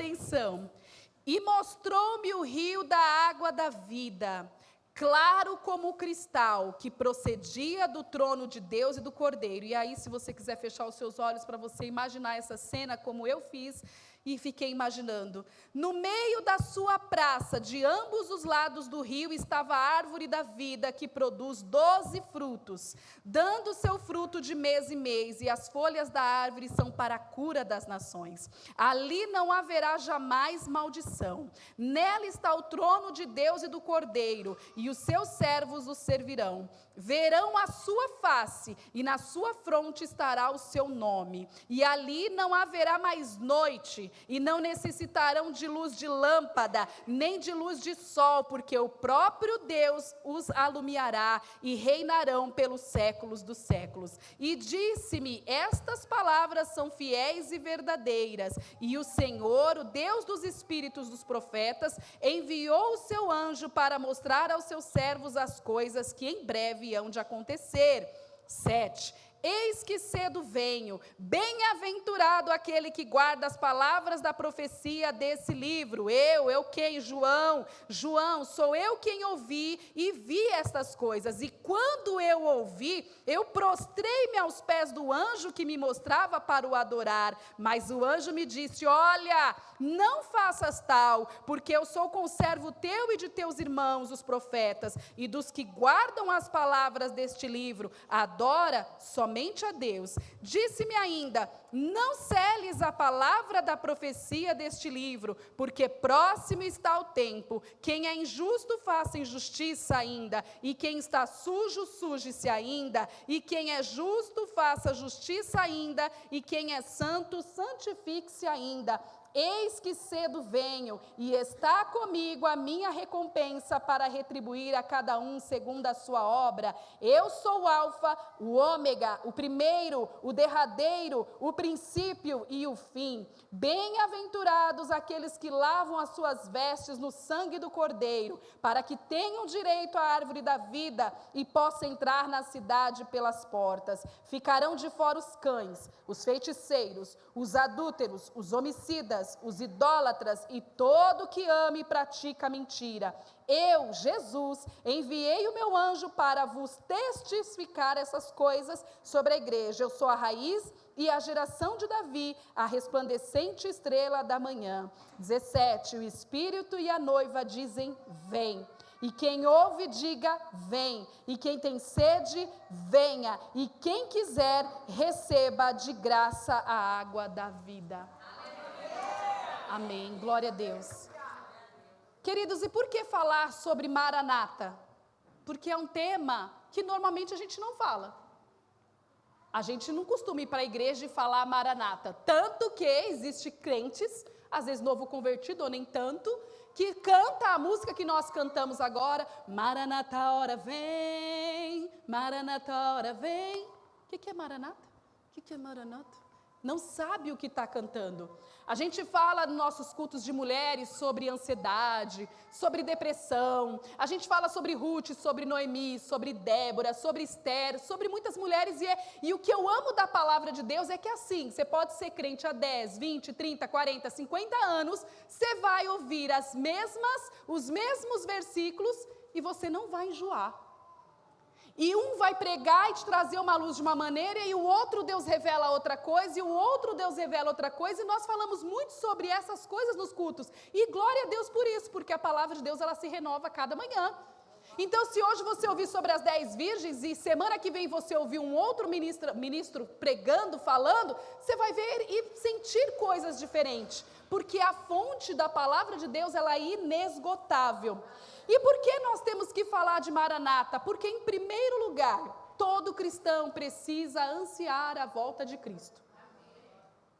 atenção. E mostrou-me o rio da água da vida, claro como o cristal, que procedia do trono de Deus e do Cordeiro. E aí, se você quiser fechar os seus olhos para você imaginar essa cena como eu fiz, e fiquei imaginando. No meio da sua praça, de ambos os lados do rio, estava a árvore da vida, que produz 12 frutos, dando seu fruto de mês em mês, e as folhas da árvore são para a cura das nações. Ali não haverá jamais maldição. Nela está o trono de Deus e do Cordeiro, e os seus servos o servirão. Verão a sua face, e na sua fronte estará o seu nome. E ali não haverá mais noite, e não necessitarão de luz de lâmpada, nem de luz de sol, porque o próprio Deus os alumiará, e reinarão pelos séculos dos séculos. E disse-me: estas palavras são fiéis e verdadeiras. E o Senhor, o Deus dos espíritos dos profetas, enviou o seu anjo para mostrar aos seus servos as coisas que em breve hão de acontecer. 7. Eis que cedo venho, bem-aventurado aquele que guarda as palavras da profecia desse livro. Eu quem? João, sou eu quem ouvi e vi estas coisas. E quando eu ouvi, eu prostrei-me aos pés do anjo que me mostrava para o adorar. Mas o anjo me disse: olha, não faças tal, porque eu sou conservo teu e de teus irmãos, os profetas, e dos que guardam as palavras deste livro. Adora somente a Deus. Disse-me ainda: não seles a palavra da profecia deste livro, porque próximo está o tempo. Quem é injusto, faça injustiça ainda, e quem está sujo, suje-se ainda, e quem é justo, faça justiça ainda, e quem é santo, santifique-se ainda. Eis que cedo venho, e está comigo a minha recompensa para retribuir a cada um segundo a sua obra. Eu sou o Alfa, o Ômega, o primeiro, o derradeiro, o princípio e o fim. Bem-aventurados aqueles que lavam as suas vestes no sangue do Cordeiro, para que tenham direito à árvore da vida e possam entrar na cidade pelas portas. Ficarão de fora os cães, os feiticeiros, os adúlteros, os homicidas, os idólatras e todo que ame e pratica mentira. Eu, Jesus, enviei o meu anjo para vos testificar essas coisas sobre a igreja. Eu sou a raiz e a geração de Davi, a resplandecente estrela da manhã. 17. O Espírito e a noiva dizem: vem. E quem ouve, diga: vem. E quem tem sede, venha. E quem quiser, receba de graça a água da vida. Amém. Glória a Deus. Queridos, e por que falar sobre Maranata? Porque é um tema que normalmente a gente não fala. A gente não costuma ir para a igreja e falar Maranata. Tanto que existe crentes, às vezes novo convertido ou nem tanto, que canta a música que nós cantamos agora: Maranata, hora vem, Maranata, hora vem. O que é Maranata? O que é Maranata? Não sabe o que está cantando. A gente fala nos nossos cultos de mulheres sobre ansiedade, sobre depressão. A gente fala sobre Ruth, sobre Noemi, sobre Débora, sobre Esther, sobre muitas mulheres. E o que eu amo da palavra de Deus é que assim, você pode ser crente há 10, 20, 30, 40, 50 anos, você vai ouvir os mesmos versículos e você não vai enjoar. E um vai pregar e te trazer uma luz de uma maneira, e o outro Deus revela outra coisa, e o outro Deus revela outra coisa, e nós falamos muito sobre essas coisas nos cultos. E glória a Deus por isso, porque a palavra de Deus, ela se renova a cada manhã. Então, se hoje você ouvir sobre as 10 virgens, e semana que vem você ouvir um outro ministro pregando, falando, você vai ver e sentir coisas diferentes, porque a fonte da palavra de Deus, ela é inesgotável. E por que nós temos que falar de Maranata? Porque, em primeiro lugar, todo cristão precisa ansiar a volta de Cristo.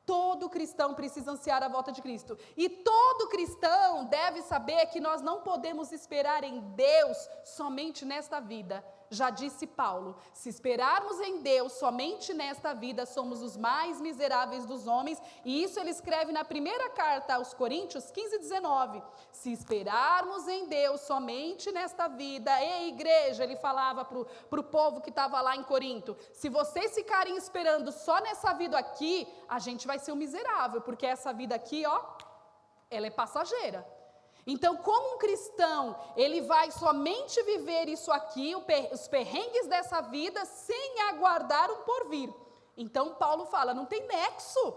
Todo cristão precisa ansiar a volta de Cristo. E todo cristão deve saber que nós não podemos esperar em Deus somente nesta vida. Já disse Paulo: se esperarmos em Deus somente nesta vida, somos os mais miseráveis dos homens. E isso ele escreve na primeira carta aos Coríntios 15:19. Se esperarmos em Deus somente nesta vida, ei igreja, ele falava para o povo que estava lá em Corinto: se vocês ficarem esperando só nessa vida aqui, a gente vai ser um miserável, porque essa vida aqui, ó, ela é passageira. Então, como um cristão, ele vai somente viver isso aqui, os perrengues dessa vida, sem aguardar o porvir. Então, Paulo fala, não tem nexo,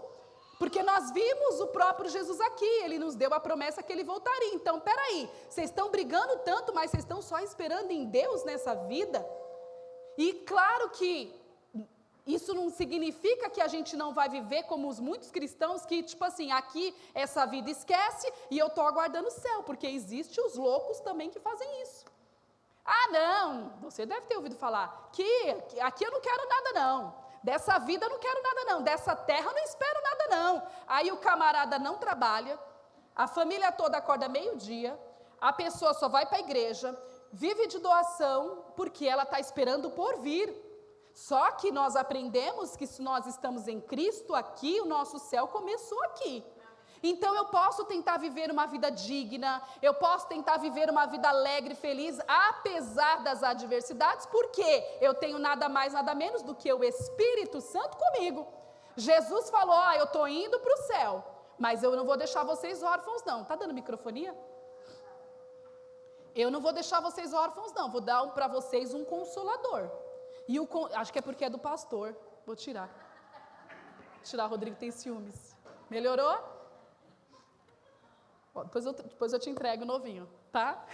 porque nós vimos o próprio Jesus aqui, ele nos deu a promessa que ele voltaria. Então, peraí, vocês estão brigando tanto, mas vocês estão só esperando em Deus nessa vida? E claro que isso não significa que a gente não vai viver como os muitos cristãos que, tipo assim, aqui essa vida esquece e eu estou aguardando o céu, porque existem os loucos também que fazem isso. Ah, não, você deve ter ouvido falar que aqui eu não quero nada não, dessa vida eu não quero nada não, dessa terra eu não espero nada não. Aí o camarada não trabalha, a família toda acorda meio-dia, a pessoa só vai para a igreja, vive de doação, porque ela está esperando por vir. Só que nós aprendemos que se nós estamos em Cristo aqui, o nosso céu começou aqui. Então eu posso tentar viver uma vida digna, eu posso tentar viver uma vida alegre, feliz, apesar das adversidades, porque eu tenho nada mais, nada menos do que o Espírito Santo comigo. Jesus falou, eu estou indo para o céu, mas eu não vou deixar vocês órfãos não. Está dando microfonia? Eu não vou deixar vocês órfãos não, vou dar para vocês um consolador. E acho que é porque é do pastor. Vou tirar. Rodrigo tem ciúmes. Melhorou? Bom, depois eu te entrego novinho, tá?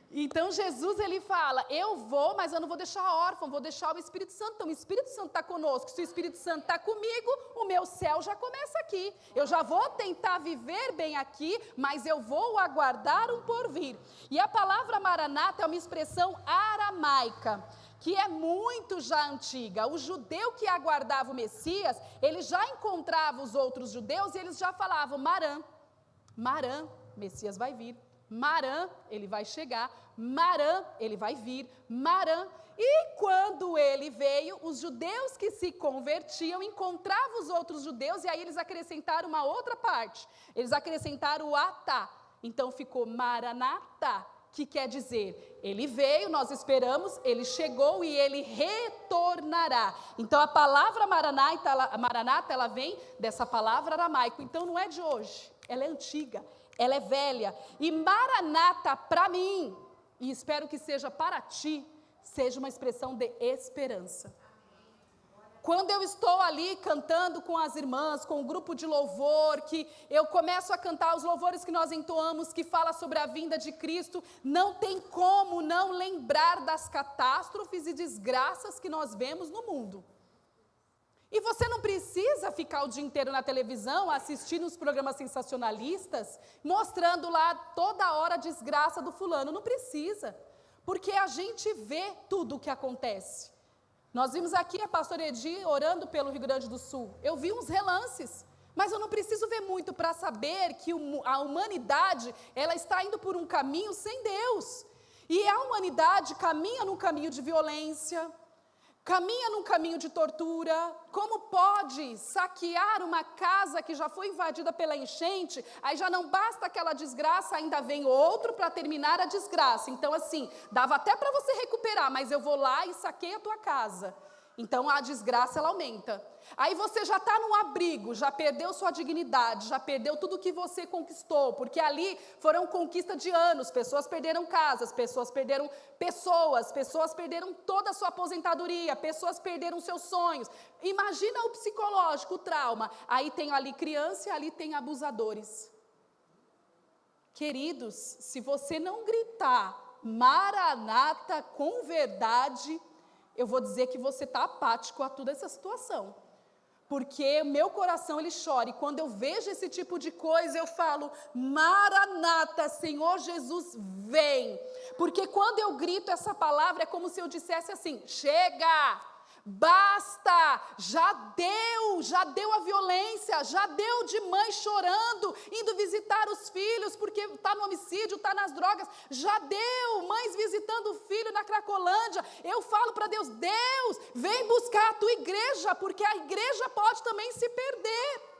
Então Jesus ele fala, eu vou, mas eu não vou deixar órfão, vou deixar o Espírito Santo. Então o Espírito Santo está conosco, se o Espírito Santo está comigo, o meu céu já começa aqui. Eu já vou tentar viver bem aqui, mas eu vou aguardar um porvir. E a palavra maranata é uma expressão aramaica, que é muito já antiga. O judeu que aguardava o Messias, ele já encontrava os outros judeus e eles já falavam, Marã, Messias vai vir. Marã, ele vai chegar. Marã, ele vai vir. Marã. E quando ele veio, os judeus que se convertiam encontravam os outros judeus e aí eles acrescentaram uma outra parte. Eles acrescentaram o atá. Então ficou Maranatá, que quer dizer, ele veio, nós esperamos, ele chegou e ele retornará. Então a palavra maranata, ela vem dessa palavra aramaico, então não é de hoje, ela é antiga, ela é velha. E maranata para mim, e espero que seja para ti, seja uma expressão de esperança. Quando eu estou ali cantando com as irmãs, com o grupo de louvor, que eu começo a cantar os louvores que nós entoamos, que fala sobre a vinda de Cristo, não tem como não lembrar das catástrofes e desgraças que nós vemos no mundo. E você não precisa ficar o dia inteiro na televisão, assistindo os programas sensacionalistas, mostrando lá toda hora a desgraça do fulano, não precisa, porque a gente vê tudo o que acontece. Nós vimos aqui a pastora Edi orando pelo Rio Grande do Sul. Eu vi uns relances, mas eu não preciso ver muito para saber que a humanidade, ela está indo por um caminho sem Deus. E a humanidade caminha num caminho de violência, caminha num caminho de tortura. Como pode saquear uma casa que já foi invadida pela enchente, aí já não basta aquela desgraça, ainda vem outro para terminar a desgraça. Então assim, dava até para você recuperar, mas eu vou lá e saqueio a tua casa. Então a desgraça ela aumenta. Aí você já está num abrigo, já perdeu sua dignidade, já perdeu tudo que você conquistou, porque ali foram conquista de anos, pessoas perderam casas, pessoas perderam toda a sua aposentadoria, pessoas perderam seus sonhos. Imagina o psicológico, o trauma. Aí tem ali criança e ali tem abusadores. Queridos, se você não gritar Maranata com verdade, eu vou dizer que você está apático a toda essa situação. Porque meu coração ele chora, e quando eu vejo esse tipo de coisa, eu falo, Maranata, Senhor Jesus, vem. Porque quando eu grito essa palavra, é como se eu dissesse assim, chega, basta, já deu a violência, já deu de mãe chorando, indo visitar os filhos, porque está no homicídio, está nas drogas, já deu, mães visitando o filho na Cracolândia. Eu falo para Deus, Deus, vem buscar a tua igreja, porque a igreja pode também se perder.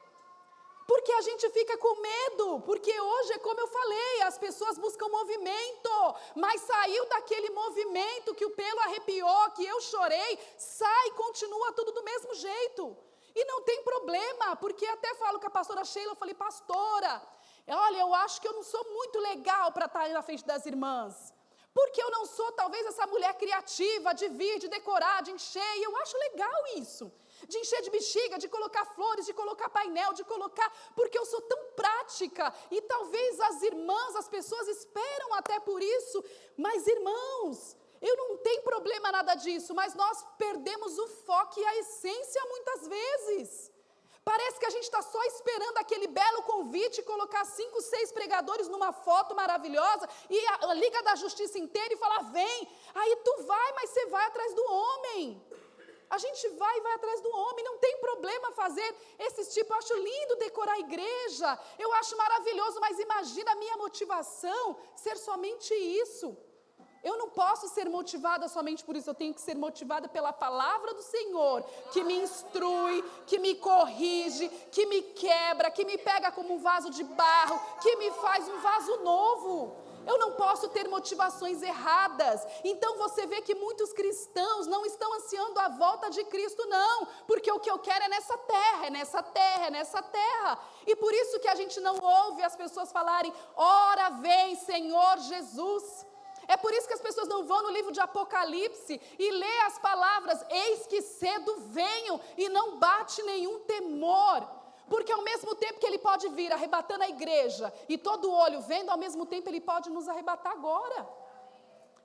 Porque a gente fica com medo, porque hoje é como eu falei, as pessoas buscam movimento, mas saiu daquele movimento que o pelo arrepiou, que eu chorei, sai, continua tudo do mesmo jeito. E não tem problema, porque até falo com a pastora Sheila, eu falei, pastora, Olha, eu acho que eu não sou muito legal para estar na frente das irmãs. Porque eu não sou, talvez, essa mulher criativa de vir, de decorar, de encher. E eu acho legal isso. De encher de bexiga, de colocar flores, de colocar painel, de colocar... Porque eu sou tão prática. E talvez as irmãs, as pessoas esperam até por isso. Mas, irmãos, eu não tenho problema nada disso. Mas nós perdemos o foco e a essência muitas vezes. Parece que a gente está só esperando aquele belo convite, colocar 5, 6 pregadores numa foto maravilhosa, e a Liga da Justiça inteira e falar, vem, aí tu vai, mas você vai atrás do homem. A gente vai e vai atrás do homem, não tem problema fazer esses tipos, eu acho lindo decorar a igreja, eu acho maravilhoso, mas imagina a minha motivação ser somente isso. Eu não posso ser motivada somente por isso, eu tenho que ser motivada pela palavra do Senhor, que me instrui, que me corrige, que me quebra, que me pega como um vaso de barro, que me faz um vaso novo. Eu não posso ter motivações erradas. Então você vê que muitos cristãos não estão ansiando a volta de Cristo, não, porque o que eu quero é nessa terra, é nessa terra, é nessa terra. E por isso que a gente não ouve as pessoas falarem, ora vem Senhor Jesus. É por isso que as pessoas não vão no livro de Apocalipse e lê as palavras, eis que cedo venho, e não bate nenhum temor. Porque ao mesmo tempo que ele pode vir arrebatando a igreja, e todo olho vendo, ao mesmo tempo ele pode nos arrebatar agora.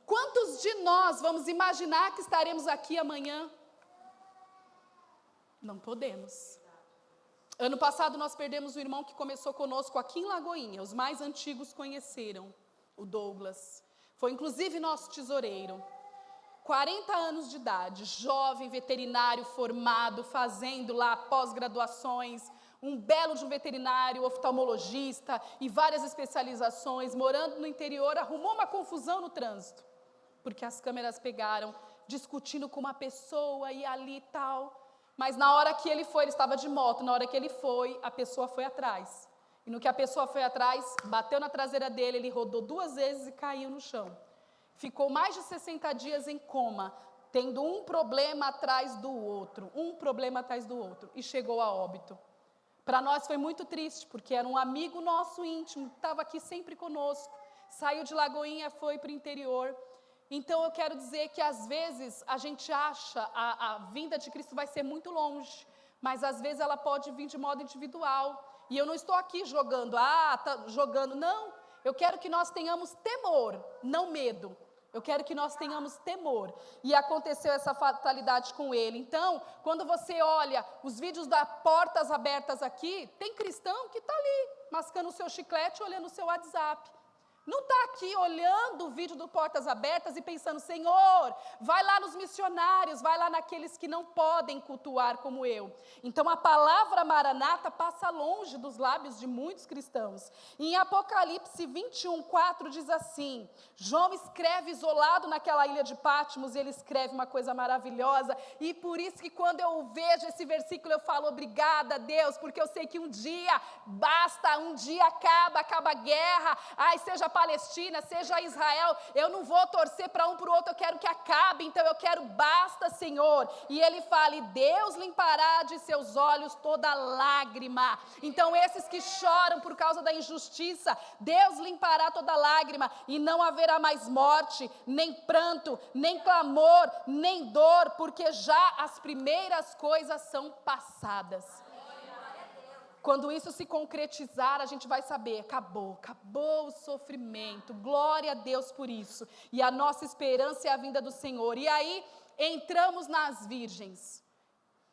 Quantos de nós vamos imaginar que estaremos aqui amanhã? Não podemos. Ano passado nós perdemos um irmão que começou conosco aqui em Lagoinha, os mais antigos conheceram, o Douglas. Foi inclusive nosso tesoureiro, 40 anos de idade, jovem, veterinário formado, fazendo lá pós-graduações, um belo de um veterinário, oftalmologista e várias especializações, morando no interior, arrumou uma confusão no trânsito, porque as câmeras pegaram, discutindo com uma pessoa e ali e tal, mas na hora que ele foi, ele estava de moto, na hora que ele foi, a pessoa foi atrás. E no que a pessoa foi atrás, bateu na traseira dele, ele rodou 2 vezes e caiu no chão. Ficou mais de 60 dias em coma, tendo um problema atrás do outro, e chegou a óbito. Para nós foi muito triste, porque era um amigo nosso íntimo, estava aqui sempre conosco, saiu de Lagoinha, foi para o interior. Então eu quero dizer que às vezes a gente acha a vinda de Cristo vai ser muito longe, mas às vezes ela pode vir de modo individual. E eu não estou aqui jogando, não. Eu quero que nós tenhamos temor, não medo. Eu quero que nós tenhamos temor. E aconteceu essa fatalidade com ele. Então, quando você olha os vídeos da Portas Abertas aqui, tem cristão que está ali, mascando o seu chiclete, olhando o seu WhatsApp. Não está aqui olhando o vídeo do Portas Abertas e pensando, Senhor, vai lá nos missionários, vai lá naqueles que não podem cultuar como eu. Então a palavra Maranata passa longe dos lábios de muitos cristãos. E em Apocalipse 21:4 diz assim, João escreve isolado naquela ilha de Patmos, e ele escreve uma coisa maravilhosa, e por isso que quando eu vejo esse versículo eu falo, obrigada Deus, porque eu sei que um dia basta, um dia acaba a guerra, seja Palestina, seja Israel, eu não vou torcer para um para o outro, eu quero que acabe, então eu quero basta, Senhor. E ele fala, e Deus limpará de seus olhos toda lágrima. Então esses que choram por causa da injustiça, Deus limpará toda lágrima, e não haverá mais morte, nem pranto, nem clamor, nem dor, porque já as primeiras coisas são passadas. Quando isso se concretizar, a gente vai saber, acabou o sofrimento, glória a Deus por isso. E a nossa esperança é a vinda do Senhor. E aí, entramos nas virgens.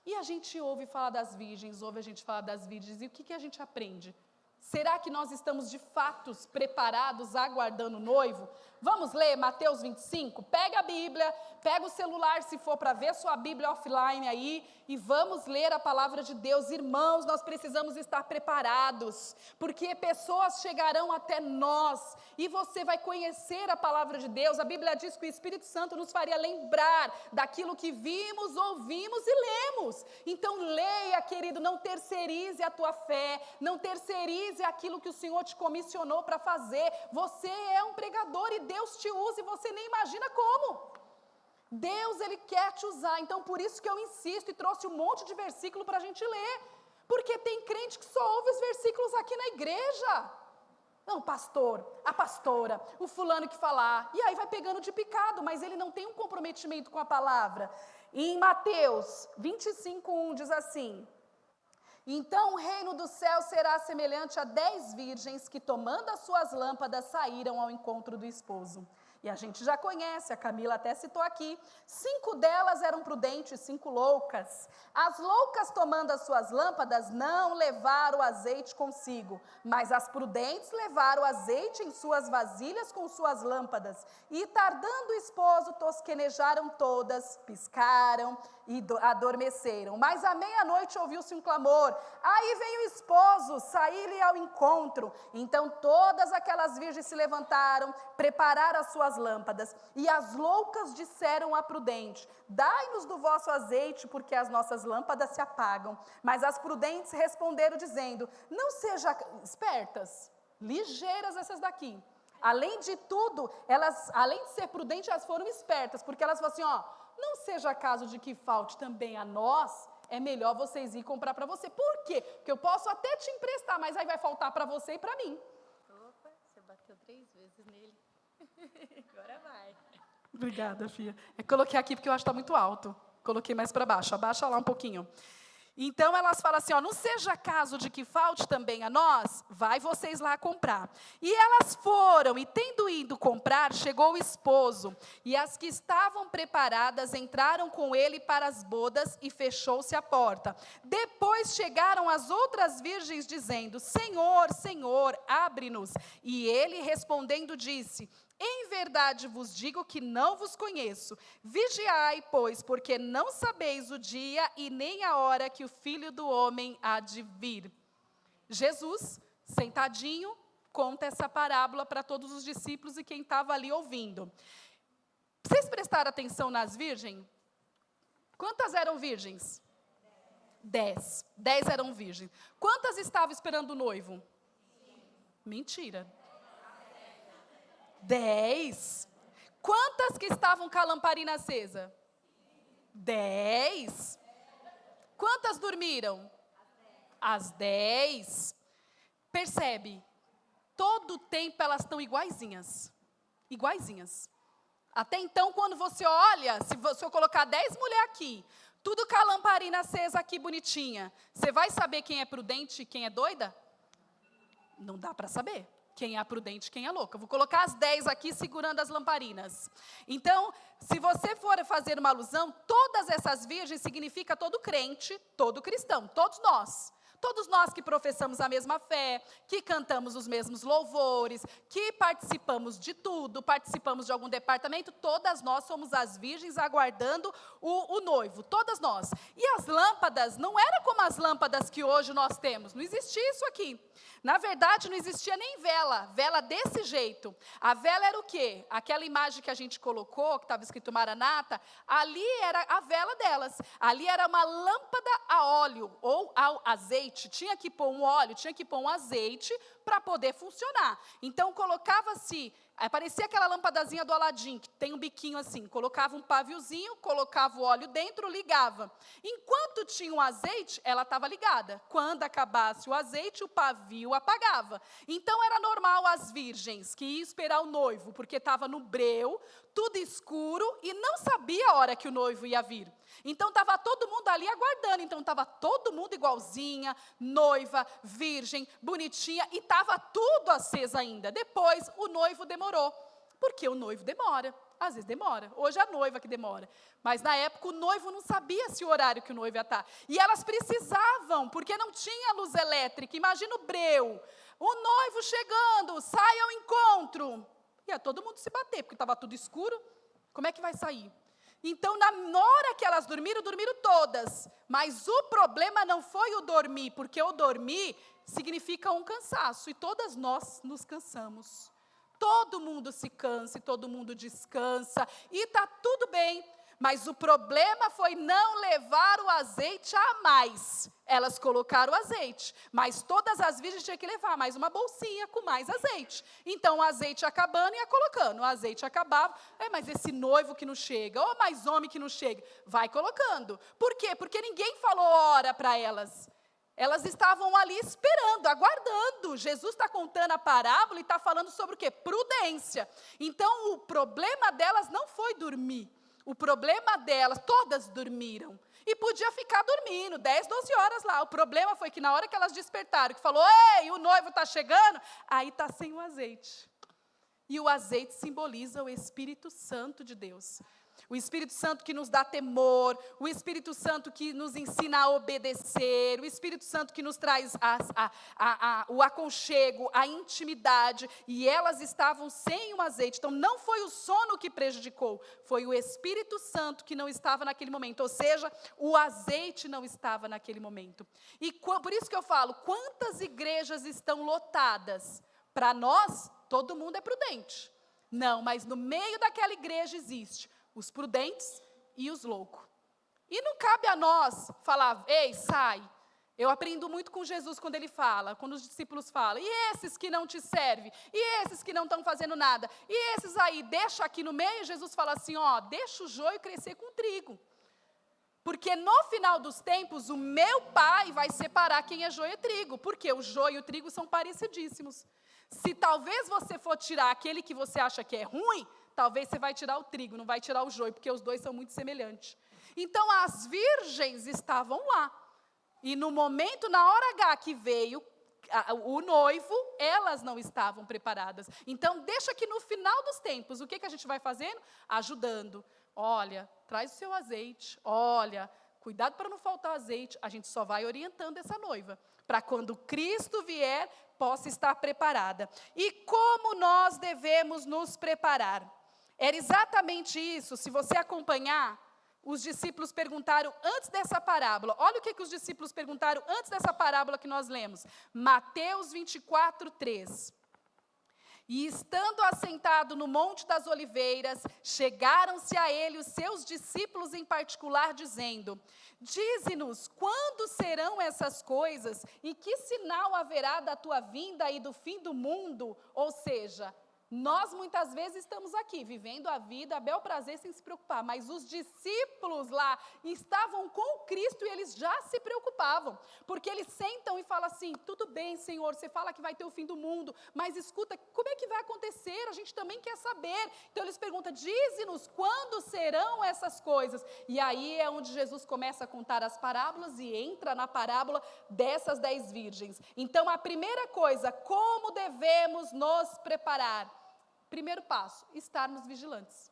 E a gente ouve falar das virgens, e o que a gente aprende? Será que nós estamos de fato preparados, aguardando o noivo? Vamos ler Mateus 25? Pega a Bíblia, pega o celular se for para ver sua Bíblia offline aí, e vamos ler a palavra de Deus. Irmãos, nós precisamos estar preparados, porque pessoas chegarão até nós, e você vai conhecer a palavra de Deus. A Bíblia diz que o Espírito Santo nos faria lembrar daquilo que vimos, ouvimos e lemos. Então leia, querido, não terceirize a tua fé, não terceirize aquilo que o Senhor te comissionou para fazer. Você é um pregador e Deus te usa e você nem imagina como. Deus, Ele quer te usar, então por isso que eu insisto e trouxe um monte de versículo para a gente ler, porque tem crente que só ouve os versículos aqui na igreja, Não, pastor, a pastora, o fulano que falar. E aí vai pegando de picado, mas ele não tem um comprometimento com a palavra. E em Mateus 25:1 diz assim: então o reino do céu será semelhante a 10 virgens que, tomando as suas lâmpadas, saíram ao encontro do esposo. E a gente já conhece, a Camila até citou aqui, 5 delas eram prudentes, 5 loucas. As loucas, tomando as suas lâmpadas, não levaram azeite consigo, mas as prudentes levaram azeite em suas vasilhas com suas lâmpadas. E tardando o esposo, tosquenejaram todas, piscaram e adormeceram. Mas à meia-noite ouviu-se um clamor, aí vem o esposo, saí-lhe ao encontro. Então todas aquelas virgens se levantaram, prepararam as suas lâmpadas, e as loucas disseram à prudente: dai-nos do vosso azeite, porque as nossas lâmpadas se apagam. Mas as prudentes responderam dizendo: não sejam espertas, ligeiras essas daqui. Além de tudo, elas, além de ser prudentes, elas foram espertas, porque elas falaram assim, não seja caso de que falte também a nós, é melhor vocês ir comprar para você. Por quê? Porque eu posso até te emprestar, mas aí vai faltar para você e para mim. Opa, você bateu 3 vezes nele. Agora vai. Obrigada, filha. Coloquei aqui porque eu acho que está muito alto. Coloquei mais para baixo. Abaixa lá um pouquinho. Então elas falam assim, não seja caso de que falte também a nós, vai vocês lá comprar. E elas foram, e tendo ido comprar, chegou o esposo, e as que estavam preparadas entraram com ele para as bodas, e fechou-se a porta. Depois chegaram as outras virgens, dizendo: Senhor, Senhor, abre-nos. E ele respondendo disse: em verdade vos digo que não vos conheço. Vigiai, pois, porque não sabeis o dia e nem a hora que o Filho do Homem há de vir. Jesus, sentadinho, conta essa parábola para todos os discípulos e quem estava ali ouvindo. Vocês prestaram atenção nas virgens? Quantas eram virgens? 10. 10 eram virgens. Quantas estavam esperando o noivo? Mentira. 10. Quantas que estavam com a lamparina acesa? 10. Quantas dormiram? As 10. Percebe? Todo tempo elas estão iguaizinhas. Iguaizinhas. Até então, quando você olha, se eu colocar 10 mulheres aqui, tudo com a lamparina acesa aqui bonitinha, você vai saber quem é prudente e quem é doida? Não dá para saber. Quem é prudente, quem é louca. Vou colocar as 10 aqui segurando as lamparinas. Então, se você for fazer uma alusão, todas essas virgens significa todo crente, todo cristão, todos nós. Todos nós que professamos a mesma fé, que cantamos os mesmos louvores, que participamos de tudo, participamos de algum departamento, todas nós somos as virgens aguardando o noivo, todas nós. E as lâmpadas não eram como as lâmpadas que hoje nós temos, não existia isso aqui. Na verdade, não existia nem vela desse jeito. A vela era o quê? Aquela imagem que a gente colocou, que estava escrito Maranata, ali era a vela delas. Ali era uma lâmpada a óleo ou ao azeite. Tinha que pôr um óleo, tinha que pôr um azeite para poder funcionar. Então, colocava-se, parecia aquela lampadazinha do Aladim, que tem um biquinho assim, colocava um paviozinho, colocava o óleo dentro, ligava. Enquanto tinha o azeite, ela estava ligada. Quando acabasse o azeite, o pavio apagava. Então, era normal as virgens que iam esperar o noivo, porque estava no breu, tudo escuro, e não sabia a hora que o noivo ia vir. Então, estava todo mundo ali aguardando. Então, estava todo mundo igualzinha, noiva, virgem, bonitinha, e estava tudo aceso ainda. Depois, o noivo demorou, porque o noivo demora. Às vezes demora. Hoje é a noiva que demora. Mas, na época, o noivo não sabia se o horário que o noivo ia estar. E elas precisavam, porque não tinha luz elétrica. Imagina o breu. O noivo chegando, sai ao encontro. Ia todo mundo se bater, porque estava tudo escuro. Como é que vai sair? Então, na hora que elas dormiram todas. Mas o problema não foi o dormir, porque o dormir significa um cansaço. E todas nós nos cansamos. Todo mundo se cansa, todo mundo descansa. E está tudo bem. Mas o problema foi não levar o azeite a mais. Elas colocaram o azeite, mas todas as virgens tinham que levar mais uma bolsinha com mais azeite. Então, o azeite acabando, ia colocando. O azeite acabava, mas esse noivo que não chega, ou mais homem que não chega, vai colocando. Por quê? Porque ninguém falou hora para elas. Elas estavam ali esperando, aguardando. Jesus está contando a parábola e está falando sobre o quê? Prudência. Então, o problema delas não foi dormir. O problema delas, todas dormiram. E podia ficar dormindo, 10, 12 horas lá. O problema foi que na hora que elas despertaram, que falou, ei, o noivo está chegando, aí está sem o azeite. E o azeite simboliza o Espírito Santo de Deus. O Espírito Santo que nos dá temor, o Espírito Santo que nos ensina a obedecer, o Espírito Santo que nos traz o aconchego, a intimidade, e elas estavam sem o azeite. Então, não foi o sono que prejudicou, foi o Espírito Santo que não estava naquele momento, ou seja, o azeite não estava naquele momento. E por isso que eu falo, quantas igrejas estão lotadas? Para nós, todo mundo é prudente. Não, mas no meio daquela igreja existe os prudentes e os loucos. E não cabe a nós falar, ei, sai. Eu aprendo muito com Jesus quando ele fala, quando os discípulos falam, e esses que não te servem? E esses que não estão fazendo nada? E esses aí, deixa aqui no meio? Jesus fala assim, ó, deixa o joio crescer com o trigo. Porque no final dos tempos, o meu pai vai separar quem é joio e trigo. Porque o joio e o trigo são parecidíssimos. Se talvez você for tirar aquele que você acha que é ruim, talvez você vai tirar o trigo, não vai tirar o joio, porque os dois são muito semelhantes. Então, as virgens estavam lá. E no momento, na hora H que veio o noivo, elas não estavam preparadas. Então, deixa que no final dos tempos, o que a gente vai fazendo? Ajudando. Olha, traz o seu azeite. Olha, cuidado para não faltar azeite. A gente só vai orientando essa noiva, para quando Cristo vier, possa estar preparada. E como nós devemos nos preparar? Era exatamente isso, se você acompanhar, os discípulos perguntaram antes dessa parábola, olha o que os discípulos perguntaram antes dessa parábola que nós lemos, Mateus 24, 3. E estando assentado no Monte das Oliveiras, chegaram-se a ele os seus discípulos em particular, dizendo, dize-nos, quando serão essas coisas, e que sinal haverá da tua vinda e do fim do mundo? Ou seja, nós muitas vezes estamos aqui, vivendo a vida a bel prazer sem se preocupar, mas os discípulos lá estavam com Cristo e eles já se preocupavam, porque eles sentam e falam assim, tudo bem, Senhor, você fala que vai ter o fim do mundo, mas escuta, como é que vai acontecer? A gente também quer saber. Então eles perguntam, dize-nos quando serão essas coisas? E aí é onde Jesus começa a contar as parábolas e entra na parábola dessas 10 virgens. Então a primeira coisa, como devemos nos preparar? Primeiro passo, estarmos vigilantes.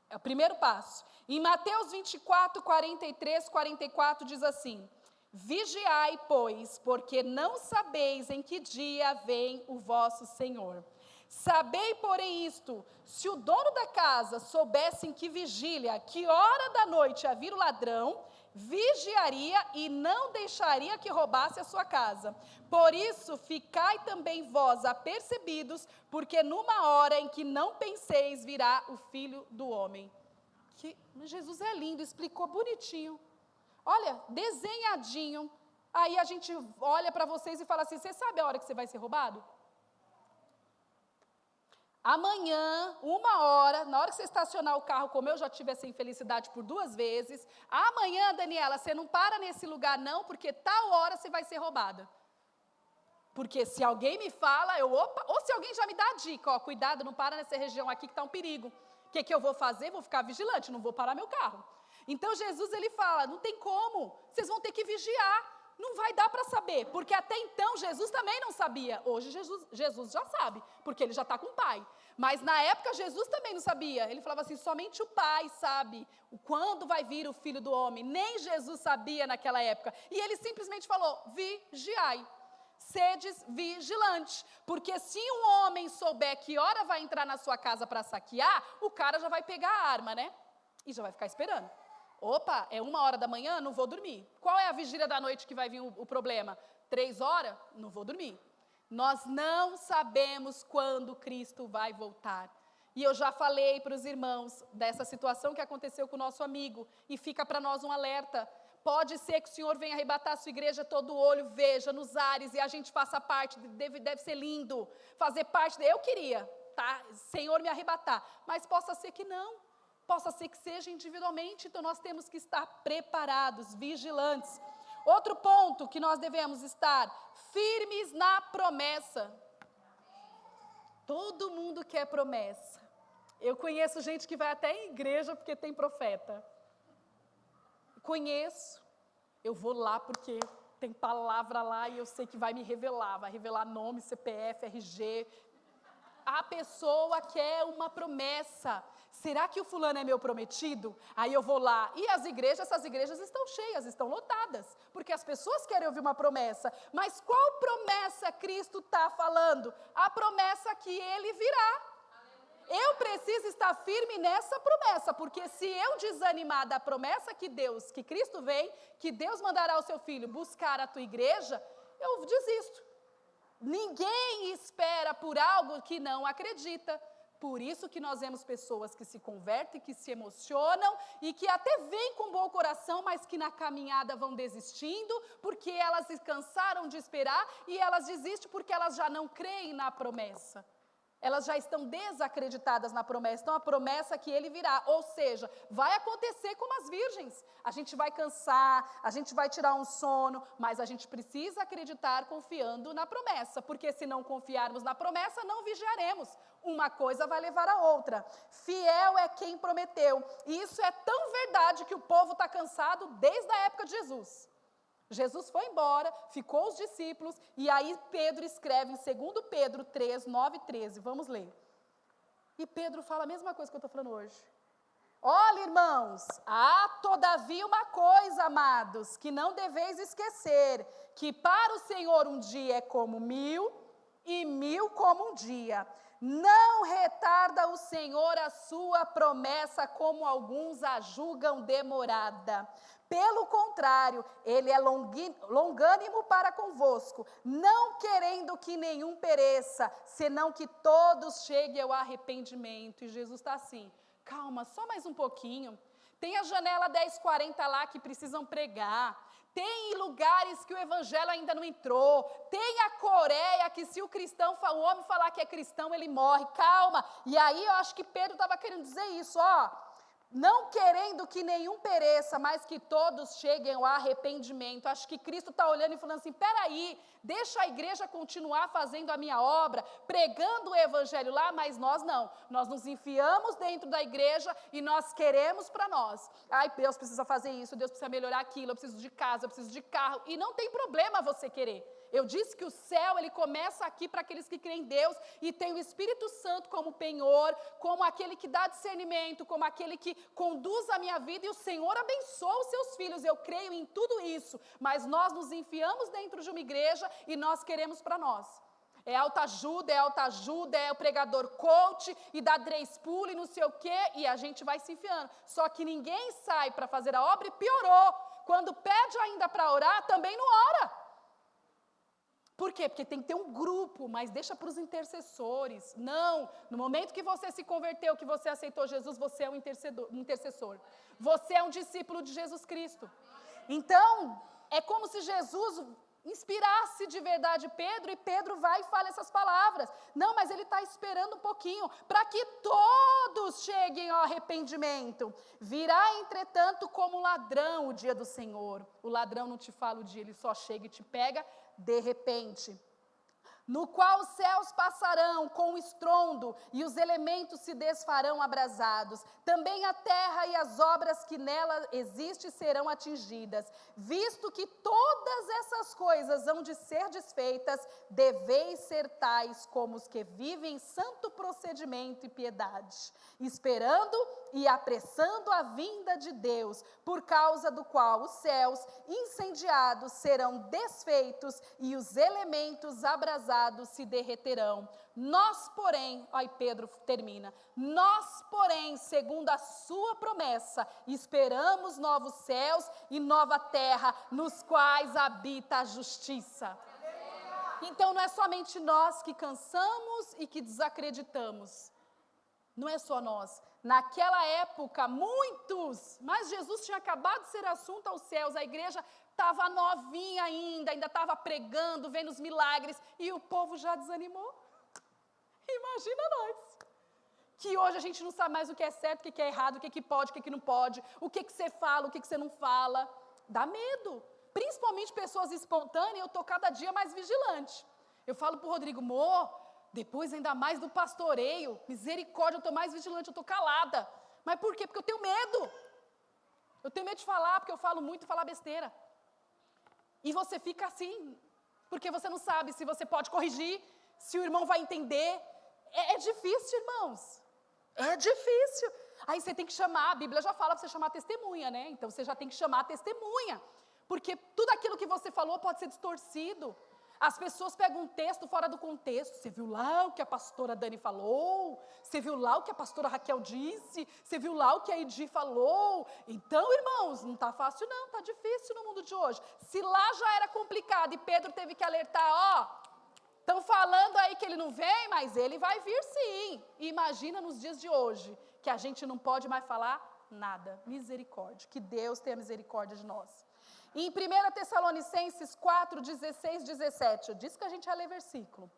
É o primeiro passo. Em Mateus 24, 43, 44 diz assim, vigiai, pois, porque não sabeis em que dia vem o vosso Senhor. Sabei, porém, isto, se o dono da casa soubesse em que vigília, que hora da noite havia o ladrão, vigiaria e não deixaria que roubasse a sua casa. Por isso, ficai também vós apercebidos, porque numa hora em que não penseis, virá o Filho do Homem. Jesus é lindo, explicou bonitinho. Olha, desenhadinho. Aí a gente olha para vocês e fala assim, você sabe a hora que você vai ser roubado? Amanhã, 1h, na hora que você estacionar o carro, como eu já tive essa infelicidade por 2 vezes, amanhã, Daniela, você não para nesse lugar não, porque tal hora você vai ser roubada. Porque se alguém me fala, ou se alguém já me dá a dica, ó, cuidado, não para nessa região aqui que está um perigo. O que eu vou fazer? Vou ficar vigilante, não vou parar meu carro. Então Jesus, ele fala, não tem como, vocês vão ter que vigiar. Não vai dar para saber, porque até então Jesus também não sabia. Hoje Jesus já sabe, porque ele já está com o Pai. Mas na época Jesus também não sabia. Ele falava assim, somente o Pai sabe quando vai vir o Filho do Homem. Nem Jesus sabia naquela época. E ele simplesmente falou, vigiai, sedes vigilantes. Porque se um homem souber que hora vai entrar na sua casa para saquear, o cara já vai pegar a arma, né? E já vai ficar esperando. Opa, é 1h da manhã, não vou dormir. Qual é a vigília da noite que vai vir o problema? 3 horas? Não vou dormir. Nós não sabemos quando Cristo vai voltar. E eu já falei para os irmãos dessa situação que aconteceu com o nosso amigo. E fica para nós um alerta. Pode ser que o Senhor venha arrebatar a sua igreja, todo olho veja nos ares e a gente faça parte, deve ser lindo fazer parte. Eu queria, tá? Senhor me arrebatar. Mas possa ser que não. Possa ser que seja individualmente, então nós temos que estar preparados, vigilantes. Outro ponto que nós devemos estar firmes na promessa. Todo mundo quer promessa. Eu conheço gente que vai até em igreja porque tem profeta. Conheço. Eu vou lá porque tem palavra lá e eu sei que vai me revelar. Vai revelar nome, CPF, RG. A pessoa quer uma promessa. Será que o fulano é meu prometido? Aí eu vou lá. E as igrejas, essas igrejas estão cheias, estão lotadas. Porque as pessoas querem ouvir uma promessa. Mas qual promessa Cristo está falando? A promessa que Ele virá. Eu preciso estar firme nessa promessa, porque se eu desanimar da promessa que Cristo vem, que Deus mandará o seu filho buscar a tua igreja, eu desisto. Ninguém espera por algo que não acredita. Por isso que nós vemos pessoas que se convertem, que se emocionam e que até vêm com bom coração, mas que na caminhada vão desistindo, porque elas se cansaram de esperar e elas desistem porque elas já não creem na promessa. Elas já estão desacreditadas na promessa. Então, a promessa que Ele virá, ou seja, vai acontecer como as virgens. A gente vai cansar, a gente vai tirar um sono, mas a gente precisa acreditar confiando na promessa, porque se não confiarmos na promessa, não vigiaremos. Uma coisa vai levar a outra. Fiel é quem prometeu. E isso é tão verdade que o povo está cansado desde a época de Jesus. Jesus foi embora, ficou os discípulos, e aí Pedro escreve em 2 Pedro 3, 9 e 13. Vamos ler. E Pedro fala a mesma coisa que eu estou falando hoje. Olha, irmãos, há todavia uma coisa, amados, que não deveis esquecer, que para o Senhor um dia é como 1000 e 1000 como um dia. Não retarda o Senhor a sua promessa, como alguns a julgam demorada. Pelo contrário, Ele é longânimo para convosco, não querendo que nenhum pereça, senão que todos cheguem ao arrependimento. E Jesus está assim, calma, só mais um pouquinho. Tem a janela 1040 lá que precisam pregar. Tem lugares que o evangelho ainda não entrou. Tem a Coreia que se o homem falar que é cristão, ele morre. Calma. E aí eu acho que Pedro estava querendo dizer isso, ó. Não querendo que nenhum pereça, mas que todos cheguem ao arrependimento. Acho que Cristo está olhando e falando assim, peraí, deixa a igreja continuar fazendo a minha obra, pregando o evangelho lá, mas nós não. Nós nos enfiamos dentro da igreja e nós queremos para nós. Ai, Deus precisa fazer isso, Deus precisa melhorar aquilo, eu preciso de casa, eu preciso de carro. E não tem problema você querer. Eu disse que o céu, ele começa aqui para aqueles que creem em Deus e tem o Espírito Santo como penhor, como aquele que dá discernimento, como aquele que conduz a minha vida e o Senhor abençoa os seus filhos. Eu creio em tudo isso, mas nós nos enfiamos dentro de uma igreja e nós queremos para nós. É autoajuda, é o pregador coach e dá 3 pulos e não sei o quê, e a gente vai se enfiando. Só que ninguém sai para fazer a obra e piorou. Quando pede ainda para orar, também não ora. Por quê? Porque tem que ter um grupo, mas deixa para os intercessores. Não, no momento que você se converteu, que você aceitou Jesus, você é um intercessor. Você é um discípulo de Jesus Cristo. Então, é como se Jesus inspirasse de verdade Pedro, e Pedro vai e fala essas palavras. Não, mas ele está esperando um pouquinho, para que todos cheguem ao arrependimento. Virá, entretanto, como ladrão o dia do Senhor. O ladrão não te fala o dia, ele só chega e te pega de repente. No qual os céus passarão com estrondo e os elementos se desfarão abrasados. Também a terra e as obras que nela existem serão atingidas. Visto que todas essas coisas hão de ser desfeitas, deveis ser tais como os que vivem em santo procedimento e piedade, esperando e apressando a vinda de Deus, por causa do qual os céus incendiados serão desfeitos e os elementos abrasados se derreterão. Nós, porém, aí Pedro termina, nós, porém, segundo a sua promessa, esperamos novos céus e nova terra, nos quais habita a justiça. Então, não é somente nós que cansamos e que desacreditamos. Não é só nós. Naquela época, muitos, mas Jesus tinha acabado de ser assunto aos céus, a igreja estava novinha ainda estava pregando, vendo os milagres, e o povo já desanimou. Imagina nós, que hoje a gente não sabe mais o que é certo, o que é errado, o que pode, o que não pode, o que você fala, o que você não fala. Dá medo. principalmente pessoas espontâneas, eu estou cada dia mais vigilante. Eu falo para o Rodrigo, depois ainda mais do pastoreio, misericórdia, eu estou mais vigilante, eu estou calada. Mas por quê? Porque eu tenho medo. Eu tenho medo de falar, porque eu falo muito e falar besteira. E você fica assim, porque você não sabe se você pode corrigir, se o irmão vai entender. É difícil, irmãos. É difícil. Aí você tem que chamar, a Bíblia já fala para você chamar a testemunha, né? Então você já tem que chamar a testemunha. Porque tudo aquilo que você falou pode ser distorcido. As pessoas pegam um texto fora do contexto. Você viu lá o que a pastora Dani falou? Você viu lá o que a pastora Raquel disse? Você viu lá o que a Edi falou? Então, irmãos, não está fácil não, está difícil no mundo de hoje. Se lá já era complicado e Pedro teve que alertar, estão falando aí que ele não vem, mas ele vai vir sim. E imagina nos dias de hoje, que a gente não pode mais falar nada. Misericórdia, que Deus tenha misericórdia de nós. Em 1 Tessalonicenses 4, 16, 17, eu disse que a gente ia ler versículo.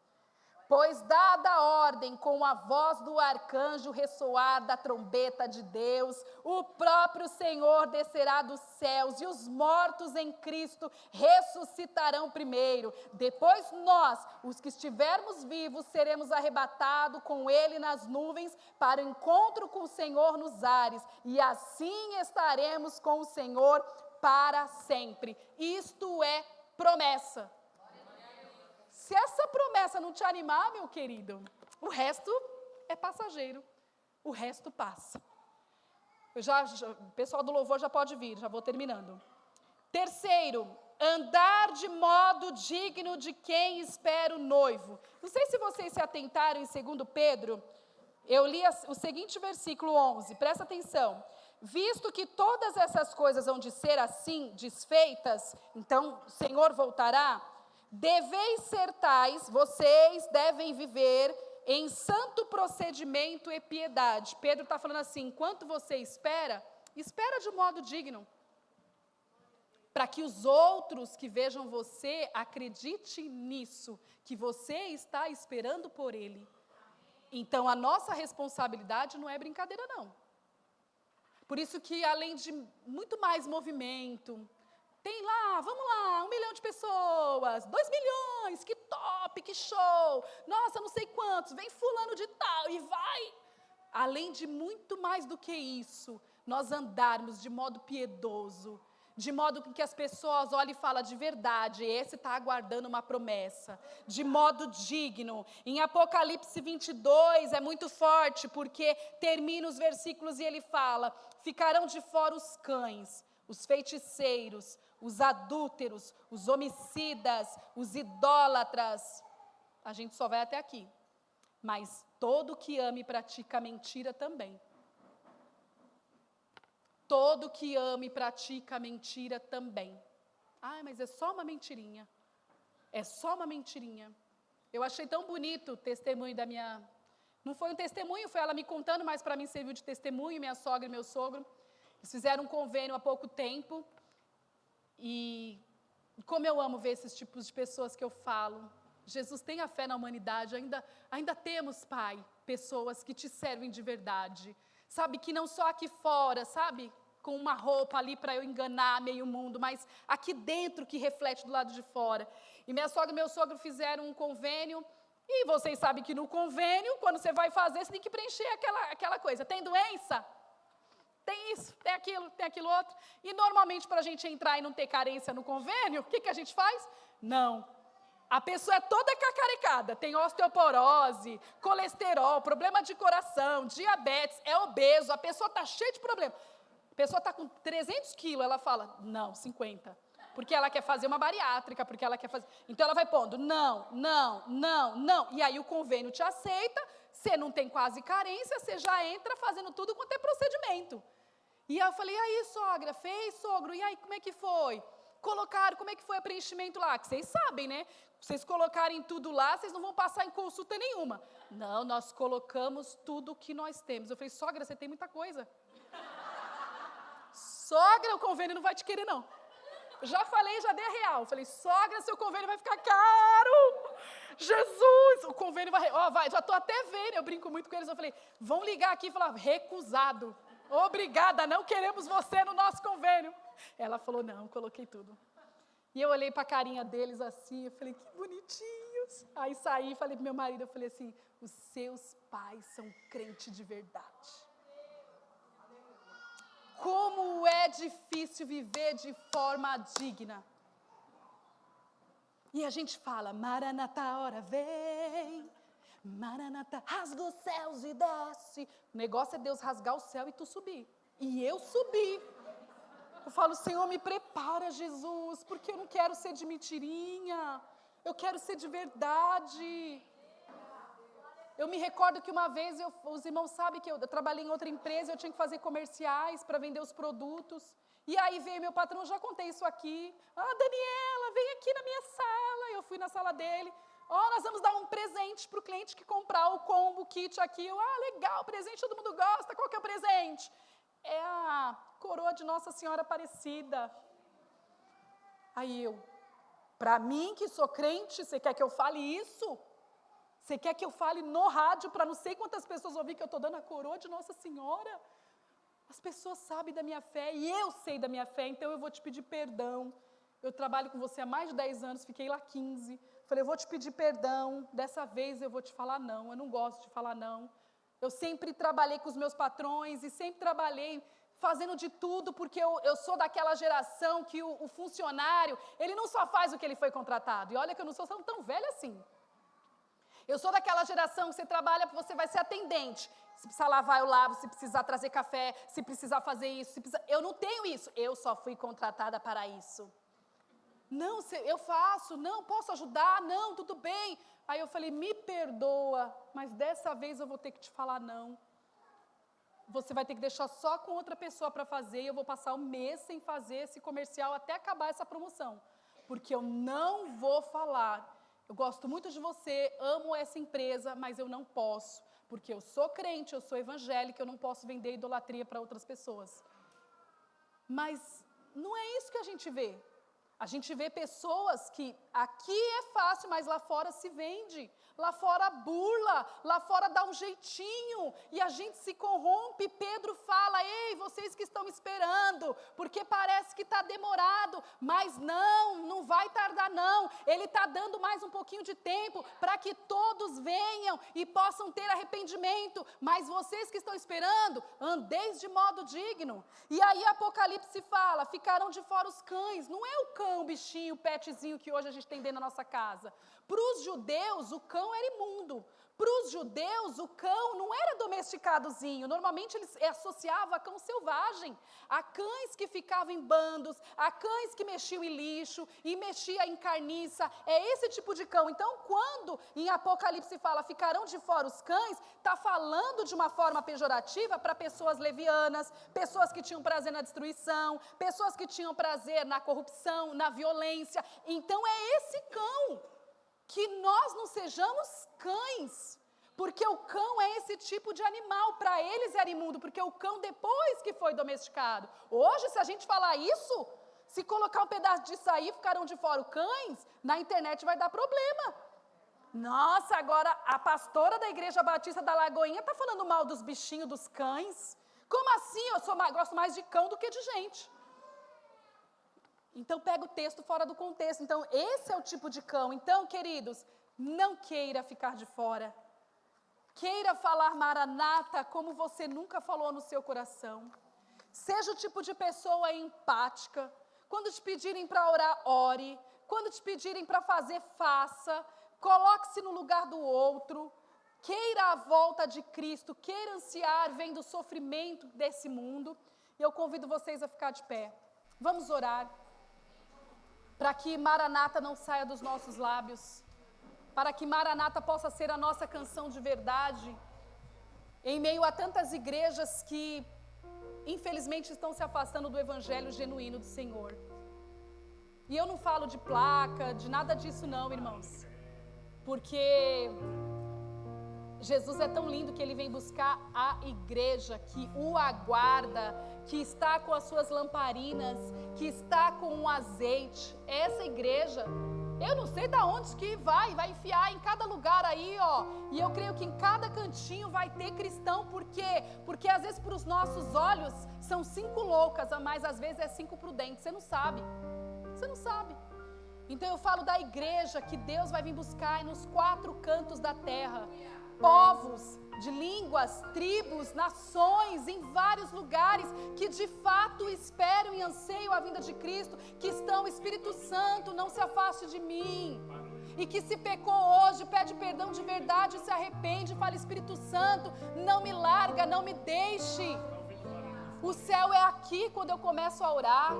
Pois dada a ordem com a voz do arcanjo ressoar da trombeta de Deus, o próprio Senhor descerá dos céus e os mortos em Cristo ressuscitarão primeiro. Depois nós, os que estivermos vivos, seremos arrebatados com Ele nas nuvens para o encontro com o Senhor nos ares. E assim estaremos com o Senhor para sempre. Isto é promessa. Se essa promessa não te animar, meu querido, o resto é passageiro. O resto passa. O pessoal do louvor já pode vir, já vou terminando. Terceiro, andar de modo digno de quem espera o noivo. Não sei se vocês se atentaram em 2 Pedro, eu li o seguinte versículo 11, presta atenção. Visto que todas essas coisas hão de ser assim, desfeitas, então o Senhor voltará, deveis ser tais, vocês devem viver em santo procedimento e piedade. Pedro está falando assim, enquanto você espera de modo digno, para que os outros que vejam você acreditem nisso, que você está esperando por ele. Então a nossa responsabilidade não é brincadeira não. Por isso que além de muito mais movimento, tem lá, vamos lá, 1 milhão de pessoas, 2 milhões, que top, que show, nossa, não sei quantos, vem fulano de tal e vai. Além de muito mais do que isso, nós andarmos de modo piedoso, de modo que as pessoas olhem e falem de verdade, esse está aguardando uma promessa, de modo digno. Em Apocalipse 22 é muito forte, porque termina os versículos e ele fala, ficarão de fora os cães, os feiticeiros, os adúlteros, os homicidas, os idólatras. A gente só vai até aqui. Mas todo que ama e pratica mentira também. Todo que ama e pratica mentira também. Ah, mas é só uma mentirinha. É só uma mentirinha. Eu achei tão bonito o testemunho da minha... Não foi um testemunho, foi ela me contando, mas para mim serviu de testemunho, minha sogra e meu sogro. Eles fizeram um convênio há pouco tempo. E como eu amo ver esses tipos de pessoas que eu falo. Jesus, tenha fé na humanidade. Ainda temos, Pai, pessoas que te servem de verdade. Sabe, que não só aqui fora, sabe, com uma roupa ali para eu enganar meio mundo, mas aqui dentro que reflete do lado de fora. E minha sogra e meu sogro fizeram um convênio, e vocês sabem que no convênio, quando você vai fazer, você tem que preencher aquela coisa. Tem doença? Tem isso, tem aquilo outro. E normalmente para a gente entrar e não ter carência no convênio, o que a gente faz? Não. A pessoa é toda cacarecada, tem osteoporose, colesterol, problema de coração, diabetes, é obeso, a pessoa está cheia de problema. A pessoa está com 300 quilos, ela fala, não, 50. Porque ela quer fazer uma bariátrica, porque ela quer fazer... Então ela vai pondo, não. E aí o convênio te aceita, você não tem quase carência, você já entra fazendo tudo quanto é procedimento. E aí eu falei, e aí sogra, fez sogro, e aí como é que foi? Colocaram, como é que foi o preenchimento lá? Que vocês sabem, né? Vocês colocarem tudo lá, vocês não vão passar em consulta nenhuma. Não, nós colocamos tudo o que nós temos. Eu falei, sogra, você tem muita coisa. Sogra, o convênio não vai te querer, não. Já falei, já dei a real. Eu falei, sogra, seu convênio vai ficar caro. Jesus, o convênio vai, já estou até vendo, eu brinco muito com eles. Eu falei, vão ligar aqui e falar, recusado. Obrigada, não queremos você no nosso convênio. Ela falou, não, coloquei tudo. E eu olhei para a carinha deles assim, eu falei, que bonitinhos. Aí saí e falei pro meu marido, eu falei assim, os seus pais são crente de verdade. Como é difícil viver de forma digna. E a gente fala, Maranatá, hora vem, Maranatá, rasga os céus e desce. O negócio é Deus rasgar o céu e tu subir. E eu subi. Eu falo, Senhor, me prepara, Jesus, porque eu não quero ser de mentirinha, eu quero ser de verdade. Eu me recordo que uma vez, os irmãos sabem que eu trabalhei em outra empresa, eu tinha que fazer comerciais para vender os produtos. E aí veio meu patrão, já contei isso aqui. Daniela, vem aqui na minha sala. Eu fui na sala dele. Nós vamos dar um presente para o cliente que comprar o combo, o kit aqui. Legal, presente todo mundo gosta. Qual que é o presente? É a coroa de Nossa Senhora Aparecida. Aí para mim que sou crente, você quer que eu fale isso? Você quer que eu fale no rádio para não sei quantas pessoas ouvir que eu estou dando a coroa de Nossa Senhora? As pessoas sabem da minha fé e eu sei da minha fé, então eu vou te pedir perdão. Eu trabalho com você há mais de 10 anos, fiquei lá 15. Falei, eu vou te pedir perdão, dessa vez eu vou te falar não, eu não gosto de falar não. Eu sempre trabalhei com os meus patrões e sempre trabalhei fazendo de tudo, porque eu sou daquela geração que o funcionário, ele não só faz o que ele foi contratado. E olha que eu não sou tão velha assim. Eu sou daquela geração que você trabalha, você vai ser atendente. Se precisar lavar, eu lavo. Se precisar trazer café, se precisar fazer isso. Eu não tenho isso. Eu só fui contratada para isso. Não, eu faço. Não, posso ajudar. Não, tudo bem. Aí eu falei, me perdoa, mas dessa vez eu vou ter que te falar não. Você vai ter que deixar só com outra pessoa para fazer e eu vou passar um mês sem fazer esse comercial até acabar essa promoção. Porque eu não vou falar. Eu gosto muito de você, amo essa empresa, mas eu não posso, porque eu sou crente, eu sou evangélica, eu não posso vender idolatria para outras pessoas. Mas não é isso que a gente vê. A gente vê pessoas que aqui é fácil, mas lá fora se vende. Lá fora burla, lá fora dá um jeitinho e a gente se corrompe. Pedro fala, ei, vocês que estão esperando, porque parece que está demorado, mas não vai tardar não. Ele está dando mais um pouquinho de tempo para que todos venham e possam ter arrependimento, mas vocês que estão esperando, andeis de modo digno. E aí Apocalipse fala, ficarão de fora os cães. Não é o cão, o bichinho, o petzinho que hoje a gente tem dentro da nossa casa. Para os judeus, o cão era imundo. Para os judeus, o cão não era domesticadozinho. Normalmente eles associavam a cão selvagem, a cães que ficavam em bandos, a cães que mexiam em lixo e mexiam em carniça. É esse tipo de cão. Então, quando em Apocalipse fala ficarão de fora os cães, está falando de uma forma pejorativa para pessoas levianas, pessoas que tinham prazer na destruição, pessoas que tinham prazer na corrupção, na violência. Então, é esse cão. Que nós não sejamos cães, porque o cão é esse tipo de animal, para eles era imundo, porque o cão depois que foi domesticado. Hoje, se a gente falar isso, se colocar um pedaço disso aí, ficaram de fora os cães, na internet vai dar problema. Nossa, agora a pastora da Igreja Batista da Lagoinha está falando mal dos bichinhos, dos cães. Como assim? Gosto mais de cão do que de gente. Então, pega o texto fora do contexto. Então, esse é o tipo de cão. Então, queridos, não queira ficar de fora. Queira falar Maranata como você nunca falou no seu coração. Seja o tipo de pessoa empática. Quando te pedirem para orar, ore. Quando te pedirem para fazer, faça. Coloque-se no lugar do outro. Queira a volta de Cristo. Queira ansiar vendo o sofrimento desse mundo. E eu convido vocês a ficar de pé. Vamos orar. Para que Maranata não saia dos nossos lábios, para que Maranata possa ser a nossa canção de verdade, em meio a tantas igrejas que, infelizmente, estão se afastando do evangelho genuíno do Senhor. E eu não falo de placa, de nada disso não, irmãos, porque Jesus é tão lindo que Ele vem buscar a igreja que o aguarda, que está com as suas lamparinas, que está com o azeite. Essa igreja, eu não sei de onde que vai enfiar em cada lugar aí, ó. E eu creio que em cada cantinho vai ter cristão. Por quê? Porque às vezes para os nossos olhos são 5 loucas, mas às vezes é 5 prudentes. Você não sabe. Você não sabe. Então eu falo da igreja que Deus vai vir buscar nos 4 cantos da terra. Povos de línguas, tribos, nações, em vários lugares, que de fato esperam e anseiam a vinda de Cristo, que estão, Espírito Santo, não se afaste de mim. E que se pecou hoje, pede perdão de verdade, se arrepende, fala, Espírito Santo, não me larga, não me deixe. O céu é aqui quando eu começo a orar.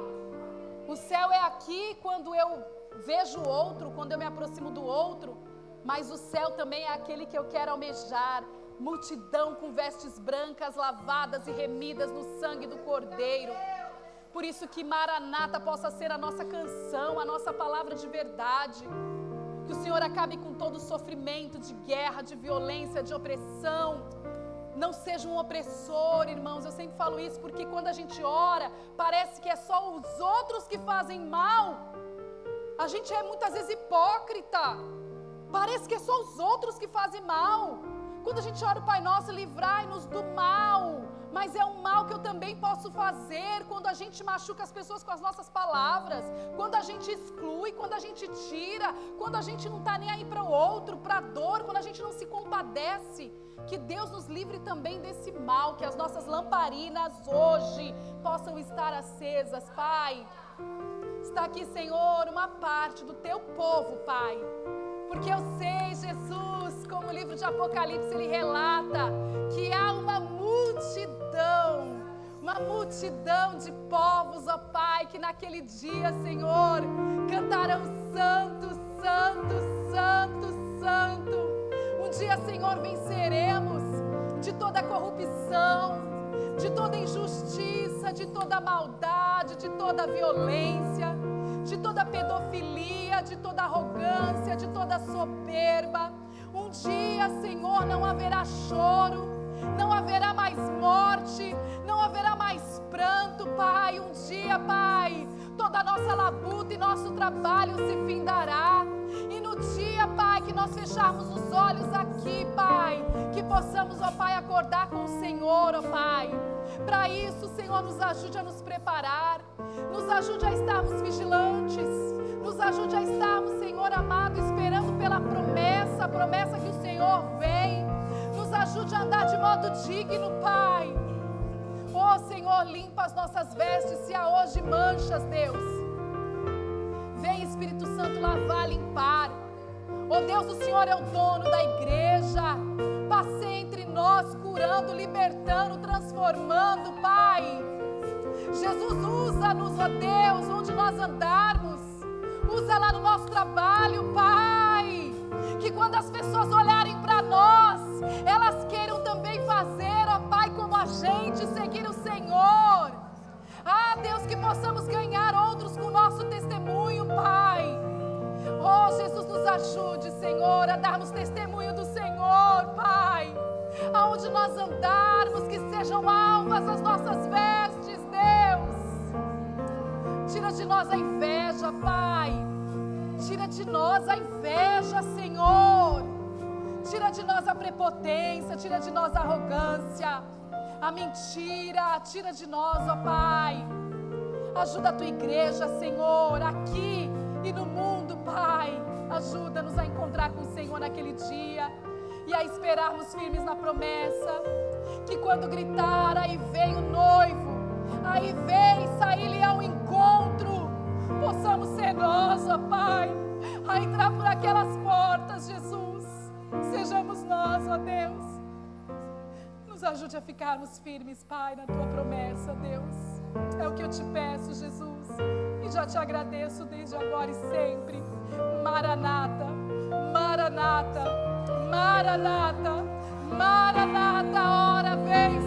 O céu é aqui quando eu vejo o outro, quando eu me aproximo do outro. Mas o céu também é aquele que eu quero almejar. Multidão com vestes brancas, lavadas e remidas no sangue do Cordeiro. Por isso que Maranata possa ser a nossa canção, a nossa palavra de verdade. Que o Senhor acabe com todo o sofrimento de guerra, de violência, de opressão. Não seja um opressor, irmãos. Eu sempre falo isso porque quando a gente ora, parece que é só os outros que fazem mal. A gente é muitas vezes hipócrita. Parece que é só os outros que fazem mal. Quando a gente ora o Pai Nosso, livrai-nos do mal. Mas é um mal que eu também posso fazer quando a gente machuca as pessoas com as nossas palavras, quando a gente exclui, quando a gente tira, quando a gente não está nem aí para o outro, para a dor, quando a gente não se compadece. Que Deus nos livre também desse mal, que as nossas lamparinas hoje possam estar acesas, Pai. Está aqui, Senhor, uma parte do Teu povo, Pai. Porque eu sei, Jesus, como o livro de Apocalipse ele relata, que há uma multidão de povos, ó Pai, que naquele dia, Senhor, cantarão santo, santo, santo, santo. Um dia, Senhor, venceremos de toda corrupção, de toda injustiça, de toda maldade, de toda violência, de toda pedofilia, de toda arrogância, de toda soberba. Um dia, Senhor, não haverá choro, não haverá mais morte, não haverá mais pranto, Pai. Um dia, Pai, toda a nossa labuta e nosso trabalho se findará. E no dia, Pai, que nós fecharmos os olhos aqui, Pai, que possamos, ó Pai, acordar com o Senhor, ó Pai. Para isso, Senhor, nos ajude a nos preparar, nos ajude a estarmos vigilantes, nos ajude a estarmos, Senhor amado, esperando pela promessa, a promessa que o Senhor vem. Nos ajude a andar de modo digno, Pai. Oh, Senhor, limpa as nossas vestes, se há hoje manchas, Deus. Vem, Espírito Santo, lavar, limpar. Oh, Deus, o Senhor é o dono da igreja. Passe entre nós, curando, libertando, transformando, Pai. Jesus, usa-nos, ó Deus, onde nós andarmos. Usa lá no nosso trabalho, Pai. Que quando as pessoas olharem para nós, elas queiram também fazer, ó Pai, como a gente, seguir o Senhor. Ah, Deus, que possamos ganhar outros com o nosso testemunho, Pai. Oh, Jesus, nos ajude, Senhor, a darmos testemunho do Senhor, Pai. Aonde nós andarmos, que sejam alvas as nossas vestes, Deus. Tira de nós a inveja, Pai. Tira de nós a inveja, Senhor. Tira de nós a prepotência, tira de nós a arrogância, a mentira, tira de nós, ó Pai. Ajuda a Tua igreja, Senhor, aqui e no mundo, Pai. Ajuda-nos a encontrar com o Senhor naquele dia e a esperarmos firmes na promessa. Que quando gritar, aí vem o noivo, aí vem sair-lhe ao encontro, possamos ser nós, ó Pai, a entrar por aquelas portas, Jesus. Sejamos nós, ó Deus. Nos ajude a ficarmos firmes, Pai, na Tua promessa, Deus. É o que eu te peço, Jesus. E já te agradeço desde agora e sempre. Maranata, Maranata, Maranata, Maranata, ora vem,